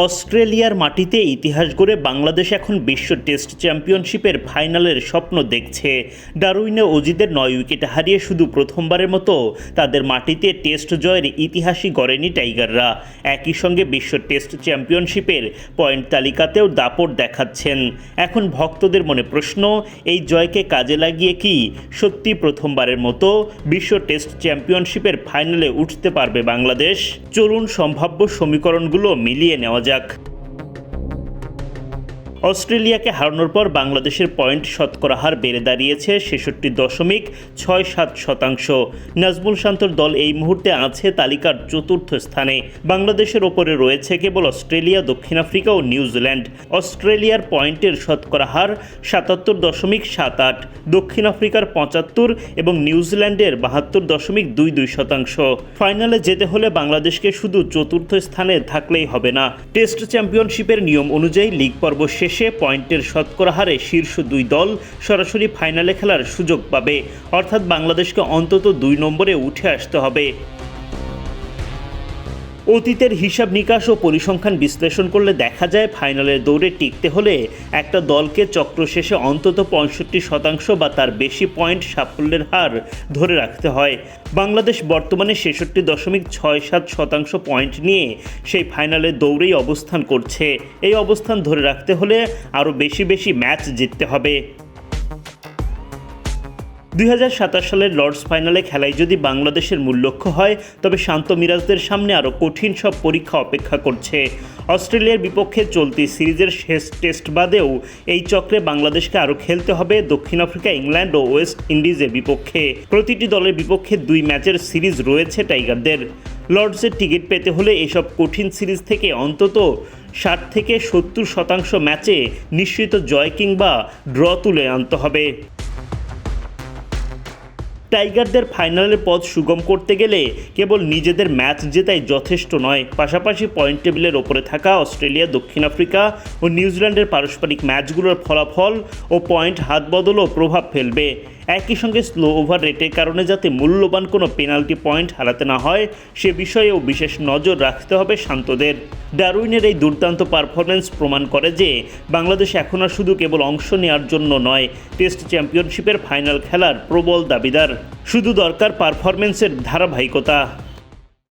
অস্ট্রেলিয়ার মাটিতে ইতিহাস গড়ে বাংলাদেশ এখন বিশ্ব টেস্ট চ্যাম্পিয়নশিপের ফাইনালের স্বপ্ন দেখছে। ডারউইনে অজিদের 9 উইকেট হারিয়ে শুধু প্রথমবারের মতো তাদের মাটিতে টেস্ট জয়ের ইতিহাসই গড়েনি টাইগাররা। একই সঙ্গে বিশ্ব টেস্ট চ্যাম্পিয়নশিপের পয়েন্ট তালিকাতেও দাপট দেখাচ্ছেন। এখন ভক্তদের মনে প্রশ্ন, এই জয়কে কাজে লাগিয়ে কি সত্যি প্রথমবারের মতো বিশ্ব টেস্ট চ্যাম্পিয়নশিপের ফাইনালে উঠতে পারবে বাংলাদেশ? চলুন সম্ভাব্য সমীকরণগুলো মিলিয়ে নেওয়া যাক। অস্ট্রেলিয়াকে হারানোর পর বাংলাদেশের পয়েন্ট শতকরা হার বেড়ে দাঁড়িয়েছে 66.67%। নাজমুল শান্তর দল এই মুহূর্তে আছে তালিকার চতুর্থ স্থানে। বাংলাদেশের ওপরে রয়েছে কেবল অস্ট্রেলিয়া, দক্ষিণ আফ্রিকা ও নিউজিল্যান্ড। অস্ট্রেলিয়ার পয়েন্টের শতকরা হার 77.78, দক্ষিণ আফ্রিকার 75 এবং নিউজিল্যান্ডের 72.22%। ফাইনালে যেতে হলে বাংলাদেশকে শুধু চতুর্থ স্থানে থাকলেই হবে না। টেস্ট চ্যাম্পিয়নশিপের নিয়ম অনুযায়ী লিগ পর্ব শেষে পয়েন্টের শতকরা হারে শীর্ষ 2 দল সরাসরি ফাইনালে খেলার সুযোগ পাবে, অর্থাৎ বাংলাদেশকে অন্তত 2 নম্বরে উঠে আসতে হবে। অতীতের হিসাব নিকাশ ও পরিসংখ্যান বিশ্লেষণ করলে দেখা যায় ফাইনালের দৌড়ে টিকতে হলে একটা দলকে চক্র শেষে অন্তত 65% বা তার বেশি পয়েন্ট সাফল্যের হার ধরে রাখতে হয়। বাংলাদেশ বর্তমানে 66.67% পয়েন্ট নিয়ে সেই ফাইনালের দৌড়েই অবস্থান করছে। এই অবস্থান ধরে রাখতে হলে আরও বেশি ম্যাচ জিততে হবে। 2027 সালের লর্ডস ফাইনালে খেলাই যদি বাংলাদেশের মূল লক্ষ্য হয়, তবে শান্ত মিরাজদের সামনে আরও কঠিন সব পরীক্ষা অপেক্ষা করছে। অস্ট্রেলিয়ার বিপক্ষে চলতি সিরিজের শেষ টেস্ট বাদেও এই চক্রে বাংলাদেশকে আরও খেলতে হবে দক্ষিণ আফ্রিকা, ইংল্যান্ড ও ওয়েস্ট ইন্ডিজের বিপক্ষে। প্রতিটি দলের বিপক্ষে 2 ম্যাচের সিরিজ রয়েছে টাইগারদের। লর্ডসের টিকিট পেতে হলে এসব কঠিন সিরিজ থেকে অন্তত 60 থেকে 70% ম্যাচে নিশ্চিত জয় কিংবা ড্র তুলে আনতে হবে। টাইগারদের ফাইনালের পথ সুগম করতে গেলে কেবল নিজেদের ম্যাচ জেতাই যথেষ্ট নয়, পাশাপাশি পয়েন্ট টেবিলের ওপরে থাকা অস্ট্রেলিয়া, দক্ষিণ আফ্রিকা ও নিউজিল্যান্ডের পারস্পরিক ম্যাচগুলোর ফলাফল ও পয়েন্ট হাত বদলও প্রভাব ফেলবে। একই সঙ্গে স্লো ওভার রেটের কারণে যাতে মূল্যবান কোনো পেনাল্টি পয়েন্ট হারাতে না হয় সে বিষয়েও বিশেষ নজর রাখতে হবে শান্তদের। ডারউইনের এই দুর্দান্ত পারফরম্যান্স প্রমাণ করে যে বাংলাদেশ এখন আর শুধু কেবল অংশ নেওয়ার জন্য নয়, টেস্ট চ্যাম্পিয়নশিপের ফাইনাল খেলার প্রবল দাবিদার। শুধু দরকার পারফরম্যান্সের ধারাবাহিকতা।